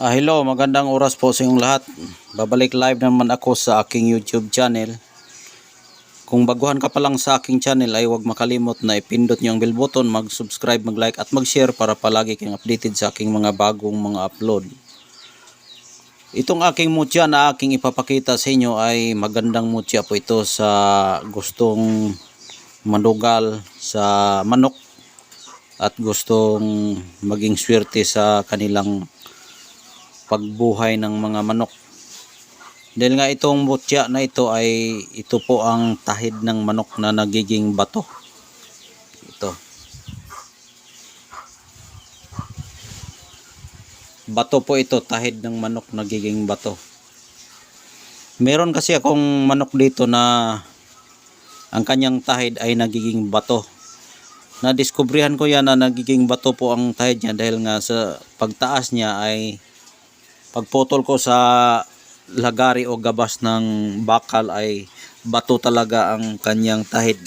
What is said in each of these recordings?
Hello, magandang oras po sa inyong lahat. Babalik live naman ako sa aking YouTube channel. Kung baguhan ka pa lang sa aking channel ay huwag makalimot na ipindot niyo ang bell button, mag-subscribe, mag-like at mag-share para palagi kayong updated sa aking mga bagong mga upload. Itong aking mutya na aking ipapakita sa inyo ay magandang mutya po ito sa gustong manugal sa manok at gustong maging swerte sa kanilang pagbuhay ng mga manok. Dahil nga itong mutya na ito ay ito po ang tahid ng manok na nagiging bato. Ito. Bato po ito, tahid ng manok nagiging bato. Meron kasi akong manok dito na ang kanyang tahid ay nagiging bato. Nadiskubrihan ko yan na nagiging bato po ang tahid niya dahil nga sa pagtaas niya ay pagputol ko sa lagari o gabas ng bakal ay bato talaga ang kanyang tahid.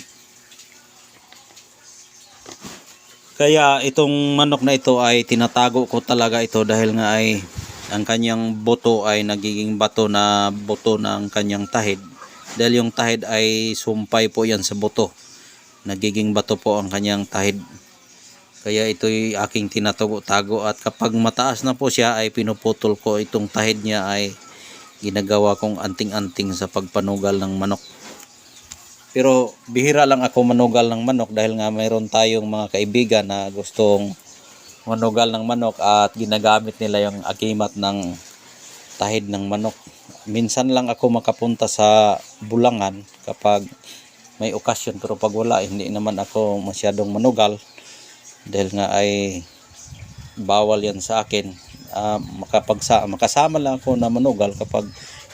Kaya itong manok na ito ay tinatago ko talaga ito dahil nga ay ang kanyang buto ay nagiging bato na buto ng kanyang tahid. Dahil yung tahid ay sumpay po yan sa buto. Nagiging bato po ang kanyang tahid. Kaya ito'y aking tinatago-tago at kapag mataas na po siya ay pinuputol ko itong tahid niya ay ginagawa kong anting-anting sa pagpanugal ng manok. Pero bihira lang ako manugal ng manok dahil nga mayroon tayong mga kaibigan na gustong manugal ng manok at ginagamit nila yung agimat ng tahid ng manok. Minsan lang ako makapunta sa Bulangan kapag may okasyon, pero pag wala hindi naman ako masyadong manugal. Dahil nga ay bawal yan sa akin. Makasama lang ako na manugal kapag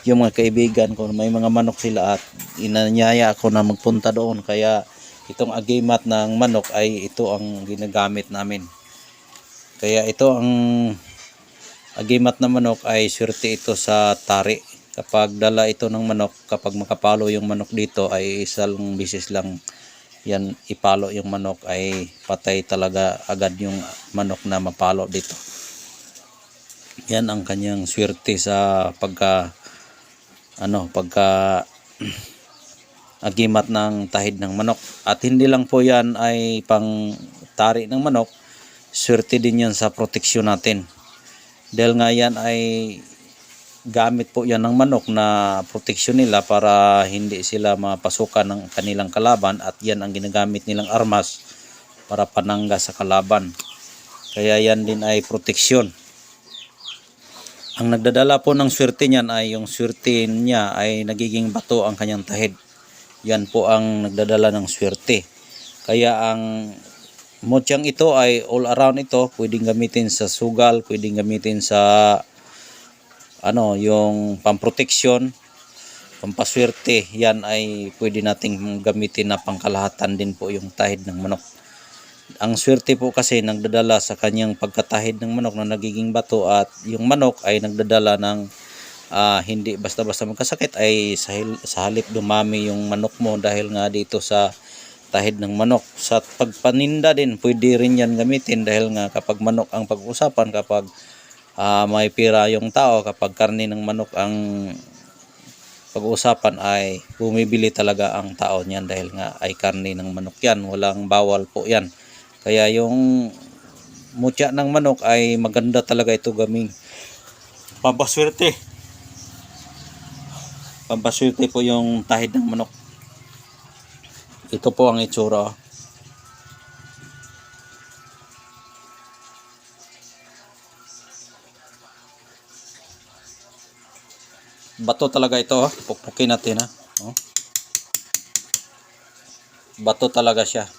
yung mga kaibigan ko may mga manok sila at inanyaya ako na magpunta doon. Kaya itong agimat ng manok ay ito ang ginagamit namin. Kaya ito ang agimat na manok ay swerte ito sa tari. Kapag dala ito ng manok, kapag makapalo yung manok dito ay isang bisis lang yan ipalo yung manok ay patay talaga agad yung manok na mapalo dito. Yan ang kanyang swerte sa pagka agimat ng tahid ng manok. At hindi lang po yan ay pang tari ng manok, swerte din yan sa proteksyon natin. Dahil nga yan ay gamit po yan ng manok na proteksyon nila para hindi sila mapasukan ng kanilang kalaban, at yan ang ginagamit nilang armas para panangga sa kalaban. Kaya yan din ay proteksyon. Ang nagdadala po ng swerte niyan ay yung swerte niya ay nagiging bato ang kanyang tahid. Yan po ang nagdadala ng swerte. Kaya ang mutyang ito ay all around ito, pwedeng gamitin sa sugal, pwedeng gamitin sa yung pamproteksyon, pampaswerte. Yan ay pwede nating gamitin na pangkalahatan din po yung tahid ng manok. Ang swerte po kasi nagdadala sa kanyang pagkatahid ng manok na nagiging bato, at yung manok ay nagdadala ng hindi basta-basta magkasakit ay sa halip dumami yung manok mo dahil nga dito sa tahid ng manok. Sa pagpaninda din pwede rin yan gamitin dahil nga kapag manok ang pag-usapan, kapag may pira yung tao, kapag karne ng manok ang pag-uusapan ay bumibili talaga ang tao niyan dahil nga ay karne ng manok yan, walang bawal po yan. Kaya yung mutya ng manok ay maganda talaga ito gaming pampaswerte. Pampaswerte po yung tahid ng manok. Ito po ang itsura. Bato talaga ito, pukpukin natin ha. Bato talaga siya.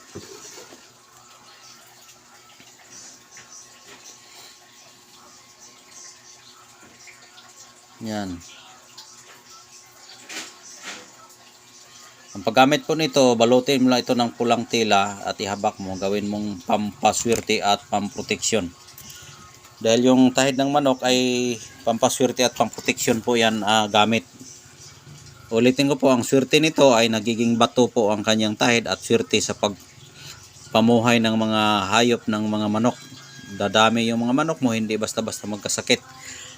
Yan. Ang paggamit po nito, balutin mo lang ito ng pulang tela at ihabak mo, gawin mong pampaswerte at pamproteksyon. Dahil yung tahid ng manok ay pampaswerte at pamproteksyon po yan gamit. Ulitin ko po, ang swerte nito ay nagiging bato po ang kanyang tahid at swerte sa pagpamuhay ng mga hayop ng mga manok. Dadami yung mga manok mo, hindi basta-basta magkasakit.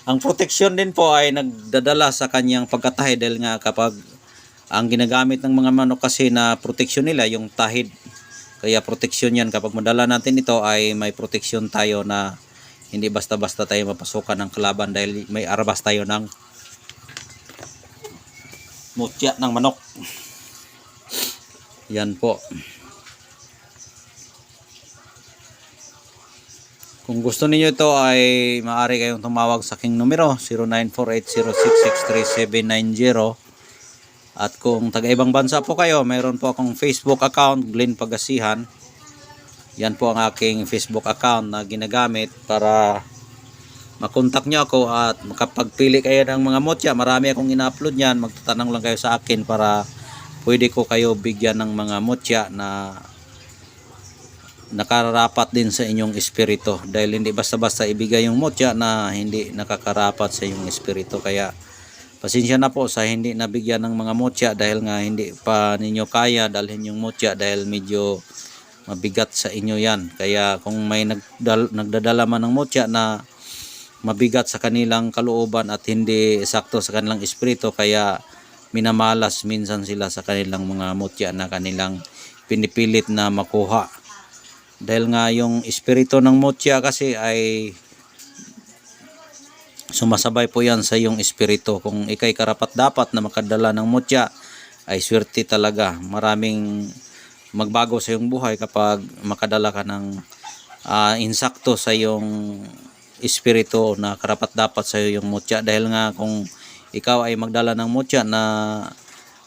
Ang proteksyon din po ay nagdadala sa kanyang pagkatahi dahil nga kapag ang ginagamit ng mga manok kasi na proteksyon nila yung tahid. Kaya proteksyon yan. Kapag madala natin ito ay may proteksyon tayo na hindi basta-basta tayo mapasukan ng kalaban dahil may arabas tayo ng mutya ng manok. Yan po. Kung gusto niyo ito ay maaari kayong tumawag sa aking numero 094806633790. At kung taga-ibang bansa po kayo, mayroon po akong Facebook account, Glenn Pagasihan. Yan po ang aking Facebook account na ginagamit para makontak nyo ako at makapagpili kayo ng mga mutya. Marami akong ina-upload yan. Magtatanong lang kayo sa akin para pwede ko kayo bigyan ng mga mutya na nakarapat din sa inyong espiritu. Dahil hindi basta-basta ibigay yung mutya na hindi nakakarapat sa inyong espiritu. Kaya pasensya na po sa hindi nabigyan ng mga mutya dahil nga hindi pa ninyo kaya dalhin yung mutya dahil medyo mabigat sa inyo yan. Kaya kung may nagdadala man ng mutya na mabigat sa kanilang kalooban at hindi sakto sa kanilang espiritu, kaya minamalas minsan sila sa kanilang mga mutya na kanilang pinipilit na makuha. Dahil nga yung espiritu ng mutya kasi ay sumasabay po yan sa iyong espiritu. Kung ikay karapat dapat na makadala ng mutya, ay swerte talaga. Maraming magbago sa iyong buhay kapag makadala ka ng insakto sa iyong espiritu na karapat dapat sa iyong mutya. Dahil nga kung ikaw ay magdala ng mutya na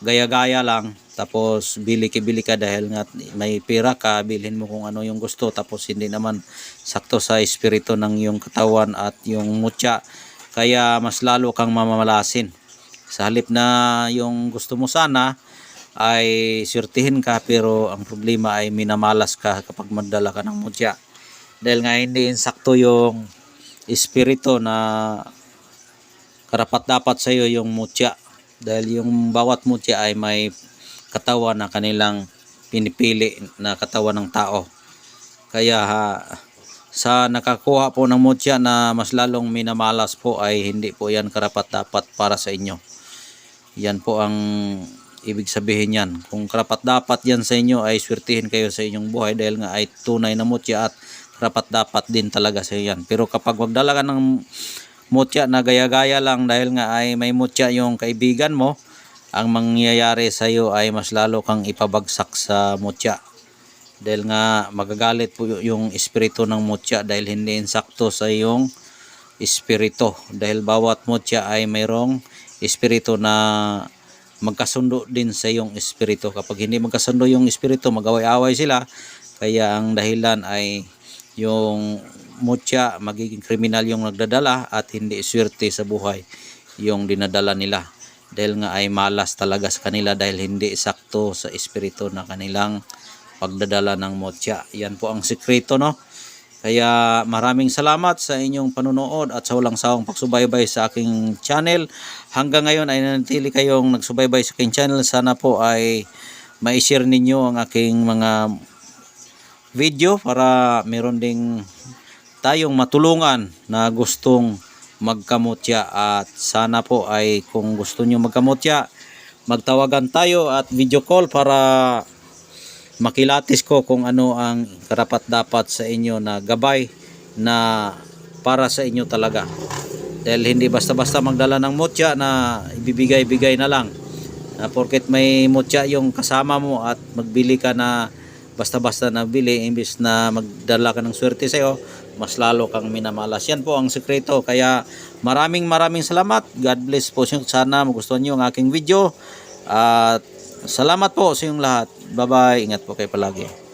gaya-gaya lang, tapos bili ka dahil nga may pera ka, bilhin mo kung ano yung gusto, tapos hindi naman sakto sa espiritu ng iyong katawan at yung mutya, kaya mas lalo kang mamamalasin. Sa halip na yung gusto mo sana ay swertihin ka, pero ang problema ay minamalas ka kapag magdala ka ng mutya. Dahil nga hindi insakto yung espiritu na karapat dapat sa iyo yung mutya. Dahil yung bawat mutya ay may katawan na kanilang pinipili na katawan ng tao. Kaya sa nakakuha po ng mutya na mas lalong minamalas po ay hindi po yan karapat dapat para sa inyo. Yan po ang ibig sabihin yan. Kung karapat dapat yan sa inyo ay swertihin kayo sa inyong buhay dahil nga ay tunay na mutya at karapat dapat din talaga sa yan. Pero kapag wagdala ka ng mutya na gaya-gaya lang dahil nga ay may mutya yung kaibigan mo, ang mangyayari sa iyo ay mas lalo kang ipabagsak sa mutya. Dahil nga magagalit po yung espiritu ng mutya dahil hindi insakto sa iyong espiritu. Dahil bawat mutya ay mayroong espiritu na magkasundo din sa iyong espiritu. Kapag hindi magkasundo yung espiritu, mag-away-away sila. Kaya ang dahilan ay yung mutya, magiging kriminal yung nagdadala at hindi swerte sa buhay yung dinadala nila. Dahil nga ay malas talaga sa kanila dahil hindi sakto sa espiritu na kanilang pagdadala ng mutya. Yan po ang sikreto, no? Kaya maraming salamat sa inyong panunood at sa walang sawang pagsubaybay sa aking channel. Hanggang ngayon ay nanatili kayong nagsubaybay sa aking channel. Sana po ay ma-share ninyo ang aking mga video para meron ding tayong matulungan na gustong magkamutya. At sana po ay kung gusto nyo magkamutya, magtawagan tayo at video call para makilatis ko kung ano ang karapat dapat sa inyo na gabay na para sa inyo talaga. Dahil hindi basta-basta magdala ng mutya na ibibigay-bigay na lang. Na porket may mutya yung kasama mo at magbili ka na basta-basta na bili, imbis na magdala ka ng swerte sa'yo, mas lalo kang minamalas. Yan po ang sekreto. Kaya maraming salamat. God bless po. Sana magustuhan nyo ang aking video. At salamat po sa inyong lahat. Bye-bye. Ingat po kayo palagi.